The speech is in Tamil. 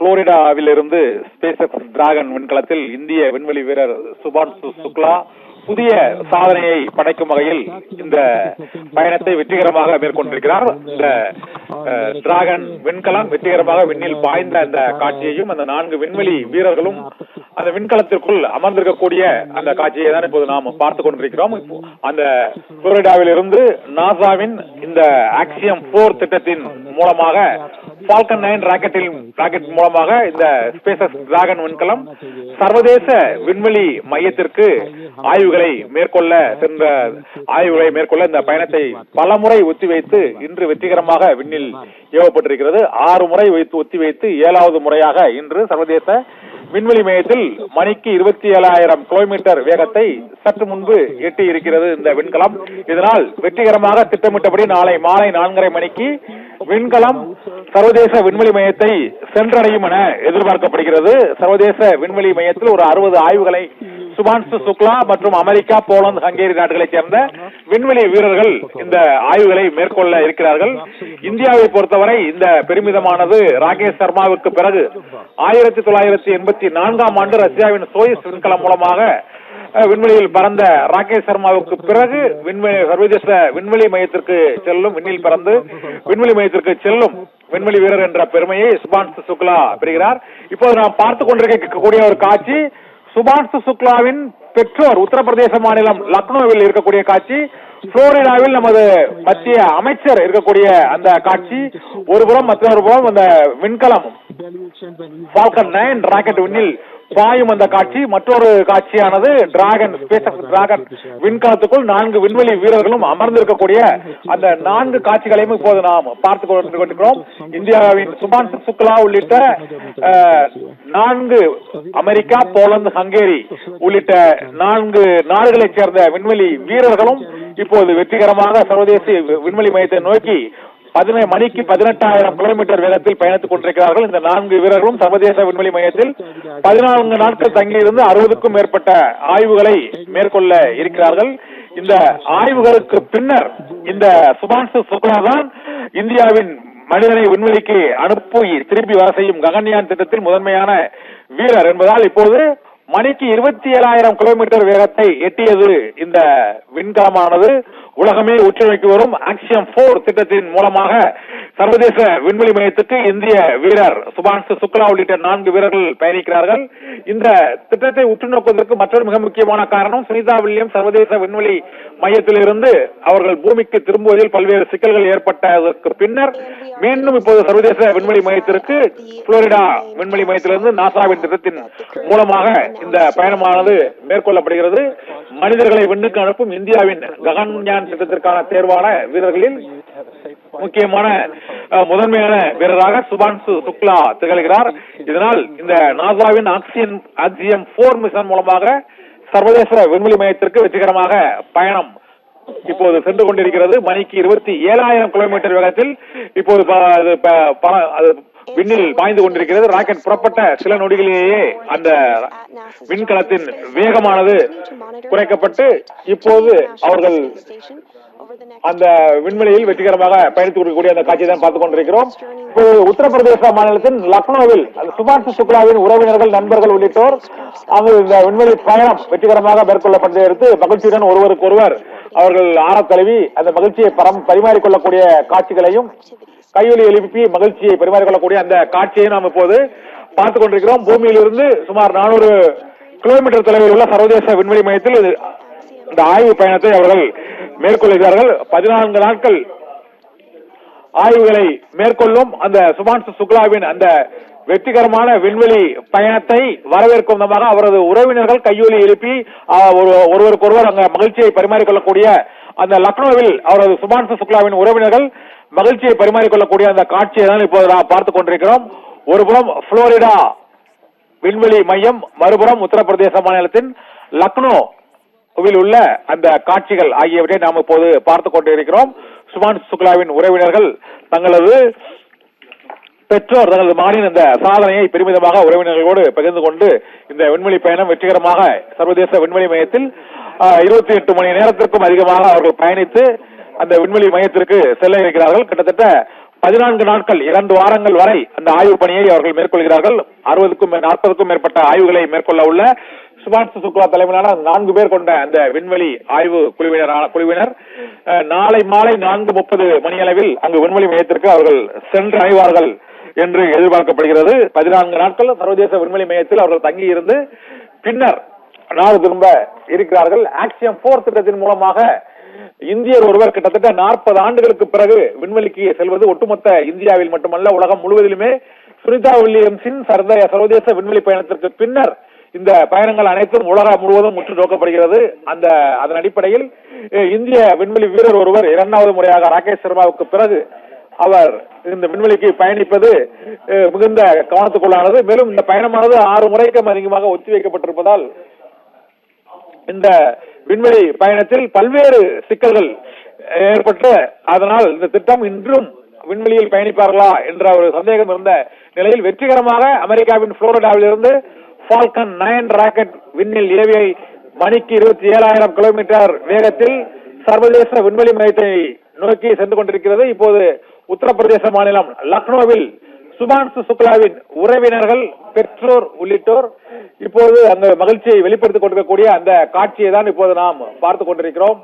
புளோரிடாவிலிருந்து ஸ்பேஸ் எக்ஸ் டிராகன் விண்கலத்தில் இந்திய விண்வெளி வீரர் சுபான்சு சுக்லா புதிய சாதனையை படைக்கும் வகையில் இந்த பயணத்தை வெற்றிகரமாக மேற்கொண்டிருக்கிறார். இந்த டிராகன் விண்கலம் வெற்றிகரமாக விண்ணில் பாய்ந்த அந்த காட்சியையும் அந்த 4 விண்வெளி வீரர்களும் அந்த விண்கலத்திற்குள் அமர்ந்திருக்கக்கூடிய அந்த காட்சியை தான் இப்போது நாம் பார்த்துக் கொண்டிருக்கிறோம். அந்த புளோரிடாவில் இருந்து நாசாவின் இந்த ஆக்சியம் 4 திட்டத்தின் மூலமாக ஃபால்கன் 9 ராக்கெட் மூலமாக இந்த ஸ்பேஸ் எக்ஸ் டிராகன் விண்கலம் சர்வதேச விண்வெளி மையத்திற்கு ஆய்வுகளை மேற்கொள்ள இந்த பயணத்தை பலமுறை ஒத்திவைத்து இன்று வெற்றிகரமாக விண்ணில் ஏவப்பட்டிருக்கிறது. 6 முறை ஒத்திவைத்து 7வது முறையாக இன்று சர்வதேச விண்வெளி மையத்தில் மணிக்கு 27,000 கிலோமீட்டர் வேகத்தை சற்று முன்பு எட்டி இருக்கிறது இந்த விண்கலம். இதனால் வெற்றிகரமாக திட்டமிட்டபடி நாளை மாலை 4:30 மணிக்கு விண்கலம் சர்வதேச விண்வெளி மையத்தை சென்றடையும் என எதிர்பார்க்கப்படுகிறது. சர்வதேச விண்வெளி மையத்தில் ஒரு 60 ஆய்வுகளை சுபான்சு சுக்லா மற்றும் அமெரிக்கா, போலந்து, ஹங்கேரி நாடுகளைச் சேர்ந்த விண்வெளி வீரர்கள் இந்த ஆய்வுகளை மேற்கொள்ள இருக்கிறார்கள். இந்தியாவை பொறுத்தவரை இந்த பெருமிதமானது ராகேஷ் சர்மாவுக்கு பிறகு 1984ஆம் ஆண்டு ரஷ்யாவின் சோயுஸ் விண்கலம் மூலமாக விண்வெளியில் பறந்த ராகேஷ் சர்மாவுக்கு பிறகு சர்வதேச விண்வெளி மையத்திற்கு செல்லும் விண்ணில் பறந்து விண்வெளி மையத்திற்கு செல்லும் விண்வெளி வீரர் என்ற பெருமையை சுபான்சு சுக்லா பெறுகிறார். இப்போது நாம் பார்த்துக் கொண்டிருக்கக்கூடிய ஒரு காட்சி சுபான்சு சுக்லாவின் பெற்றோர் உத்தரப்பிரதேச மாநிலம் லக்னோவில் இருக்கக்கூடிய காட்சி, புளோரிடாவில் நமது மத்திய அமைச்சர் இருக்கக்கூடிய அந்த காட்சி ஒருபுறம், மற்றொரு புறம் அந்த விண்கலம் ஃபால்கன் 9 ராக்கெட் விண்ணில் பாயும் அந்த காட்சி. மற்றொரு காட்சியானது ஸ்பேஸ் எக்ஸ் டிராகன் விண்கலத்துக்குள் 4 விண்வெளி வீரர்களும் அமர்ந்திருக்கக்கூடிய அந்த 4 காட்சிகளையும் இப்போது நாம் பார்த்துக் கொண்டிருக்கிறோம். இந்தியாவின் சுபான்சு சுக்லா உள்ளிட்ட 4 அமெரிக்கா, போலந்து, ஹங்கேரி உள்ளிட்ட 4 நாடுகளைச் சேர்ந்த விண்வெளி வீரர்களும் இப்போது வெற்றிகரமாக சர்வதேச விண்வெளி மையத்தை நோக்கி மணிக்கு 18,000 கிலோமீட்டர் வேகத்தில் பயணித்துக் கொண்டிருக்கிறார்கள். இந்த 4 வீரர்களும் சர்வதேச விண்வெளி மையத்தில் 14 நாட்கள் தங்கியிருந்து 60க்கும் மேற்பட்ட ஆய்வுகளை மேற்கொள்ள இருக்கிறார்கள். இந்த ஆய்வுகளுக்கு பின்னர் இந்த சுபான்சு சுக்லா தான் இந்தியாவின் மனிதனை விண்வெளிக்கு அனுப்பி திருப்பி வர செய்யும் ககன்யான் திட்டத்தில் முதன்மையான வீரர் என்பதால் இப்போது மணிக்கு 27,000 கிலோமீட்டர் வேகத்தை எட்டியது இந்த விண்கலமானது உலகமே உற்றுநோக்கி வரும் ஆக்சியம் 4 திட்டத்தின் மூலமாக சர்வதேச விண்வெளி மையத்துக்கு இந்திய வீரர் சுபான்சு சுக்லா உள்ளிட்ட 4 வீரர்கள் பயணிக்கிறார்கள். இந்த திட்டத்தை உற்றுநோக்குவதற்கு மற்றொரு மிக முக்கியமான காரணம் சுனிதா வில்லியம்ஸ் சர்வதேச விண்வெளி மையத்திலிருந்து அவர்கள் பூமிக்கு திரும்புவதில் பல்வேறு சிக்கல்கள் ஏற்பட்டதற்கு பின்னர் மீண்டும் இப்போது சர்வதேச விண்வெளி மையத்திற்கு புளோரிடா விண்வெளி மையத்திலிருந்து நாசாவின் திட்டத்தின் மூலமாக இந்த பயணமானது மேற்கொள்ளப்படுகிறது. மனிதர்களை விண்ணுக்கு அனுப்பும் இந்தியாவின் ககன்யான் திட்டத்திற்கான தேர்வான வீரர்களில் முக்கியமான முதன்மையான வீரராக சுபான்சு சுக்லா திகழ்கிறார். இதனால் இந்த நாசாவின் ஆக்சியம் 4 மிஷன் மூலமாக சர்வதேச விண்வெளி மையத்திற்கு வெற்றிகரமாக பயணம் இப்போது சென்று கொண்டிருக்கிறது. மணிக்கு 27,000 கிலோமீட்டர் வேகத்தில் இப்போது விண்ணில் பாய்ந்து கொண்டிருக்கிறது. ராக்கெட் புறப்பட்ட சில நொடிகளிலேயே அந்த விண்கலத்தின் வேகமானது குறைக்கப்பட்டு இப்போது அவர்கள் அந்த விண்வெளியில் வெற்றிகரமாக பயணித்துக் கொண்டிருக்கக்கூடிய அந்த காட்சியை தான் பார்த்துக் கொண்டிருக்கிறோம். உத்தரப்பிரதேச மாநிலத்தின் லக்னோவில் சுபான்சு சுக்லாவின் உறவினர்கள், நண்பர்கள் உள்ளிட்டோர் அங்கு இந்த விண்வெளி பயணம் வெற்றிகரமாக மேற்கொள்ளப்பட்டதற்கு மகிழ்ச்சியுடன் ஒருவருக்கொருவர் அவர்கள் ஆரத்தழுவி அந்த மகிழ்ச்சியை பரிமாறிக்கொள்ளக்கூடிய காட்சிகளையும் கையொலி எழுப்பி மகிழ்ச்சியை பரிமாறிக்கொள்ளக்கூடிய அந்த காட்சியை நாம் இப்போது பார்த்துக் கொண்டிருக்கிறோம். பூமியிலிருந்து சுமார் 400 கிலோமீட்டர் தொலைவில் உள்ள சர்வதேச விண்வெளி மையத்தில் இந்த ஆய்வு பயணத்தை அவர்கள் மேற்கொள்கிறார்கள். 14 நாட்கள் ஆய்வுகளை மேற்கொள்ளும் அந்த சுபான்சு சுக்லாவின் அந்த வெற்றிகரமான விண்வெளி பயணத்தை வரவேற்கும் விதமாக அவரது உறவினர்கள் கையொலி எழுப்பி ஒருவருக்கொருவர் அங்க மகிழ்ச்சியை பரிமாறிக்கொள்ளக்கூடிய அந்த லக்னோவில் அவரது சுபான்சு சுக்லாவின் உறவினர்கள் மகிழ்ச்சியை பரிமாறிக்கொள்ளக்கூடிய அந்த காட்சியை தான் இப்போது நாம் பார்த்துக் கொண்டிருக்கிறோம். ஒருபுறம் புளோரிடா விண்வெளி மையம், மறுபுறம் உத்தரப்பிரதேச மாநிலத்தின் லக்னோவில் உள்ள அந்த காட்சிகள் ஆகியவற்றை நாம் இப்போது பார்த்துக் கொண்டிருக்கிறோம். சுபான்சு சுக்லாவின் உறவினர்கள் தங்களது பெற்றோர் தங்களது மகனின் இந்த சாதனையை பெருமிதமாக உறவினர்களோடு பகிர்ந்து கொண்டு இந்த விண்வெளி பயணம் வெற்றிகரமாக சர்வதேச விண்வெளி மையத்தில் 28 மணி நேரத்திற்கும் அதிகமாக அவர்கள் பயணித்து அந்த விண்வெளி மையத்திற்கு செல்ல இருக்கிறார்கள். கிட்டத்தட்ட 14 நாட்கள் 2 வாரங்கள் வரை அந்த ஆய்வு பணியை அவர்கள் மேற்கொள்கிறார்கள். 40க்கும் மேற்பட்ட ஆய்வுகளை மேற்கொள்ள உள்ள சுபான்சு சுக்லா தலைமையிலான 4 பேர் கொண்ட அந்த விண்வெளி ஆய்வு குழுவினர் நாளை மாலை 4:30 மணியளவில் அங்கு விண்வெளி மையத்திற்கு அவர்கள் சென்று அடைவார்கள் என்று எதிர்பார்க்கப்படுகிறது. 14 நாட்கள் சர்வதேச விண்வெளி மையத்தில் அவர்கள் தங்கி இருந்து பின்னர் நாடு திரும்ப இருக்கிறார்கள். ஆக்சியம் 4 திட்டத்தின் மூலமாக இந்தியர் ஒருவர் கிட்டத்தட்ட 40 ஆண்டுகளுக்கு பிறகு விண்வெளிக்கு செல்வது ஒட்டுமொத்த இந்தியாவில் மட்டுமல்ல உலகம் முழுவதிலுமே சுனிதா வில்லியம்ஸின் சர்வதேச விண்வெளி பயணத்திற்கு பின்னர் இந்த பயணங்கள் அனைத்தும் உலகம் முழுவதும் முற்று நோக்கப்படுகிறது. அதன் அடிப்படையில் இந்திய விண்வெளி வீரர் ஒருவர் 2வது முறையாக ராகேஷ் சர்மாவுக்கு பிறகு அவர் இந்த விண்வெளிக்கு பயணிப்பது மிகுந்த கவனத்துக்குள்ளானது. மேலும் இந்த பயணமானது 6 முறைக்கும் அதிகமாக ஒத்திவைக்கப்பட்டிருப்பதால் இந்த விண்வெளி பயணத்தில் பல்வேறு சிக்கல்கள் ஏற்பட்டு அதனால் இந்த திட்டம் இன்றும் விண்வெளியில் பயணிப்பார்களா என்ற ஒரு சந்தேகம் இருந்த நிலையில் வெற்றிகரமாக அமெரிக்காவின் புளோரிடாவில் இருந்து ஃபால்கன் 9 ராக்கெட் விண்ணில் ஏவியை மணிக்கு 27,000 கிலோமீட்டர் வேகத்தில் சர்வதேச விண்வெளி மையத்தை நோக்கி சென்று கொண்டிருக்கிறது. இப்போது உத்தரப்பிரதேச மாநிலம் லக்னோவில் சுபான்சு சுக்லாவின் உறவினர்கள், பெற்றோர் உள்ளிட்டோர் இப்போது அந்த மகிழ்ச்சியை வெளிப்படுத்திக் கொண்டிருக்கக்கூடிய அந்த காட்சியை தான் இப்போது நாம் பார்த்துக் கொண்டிருக்கிறோம்.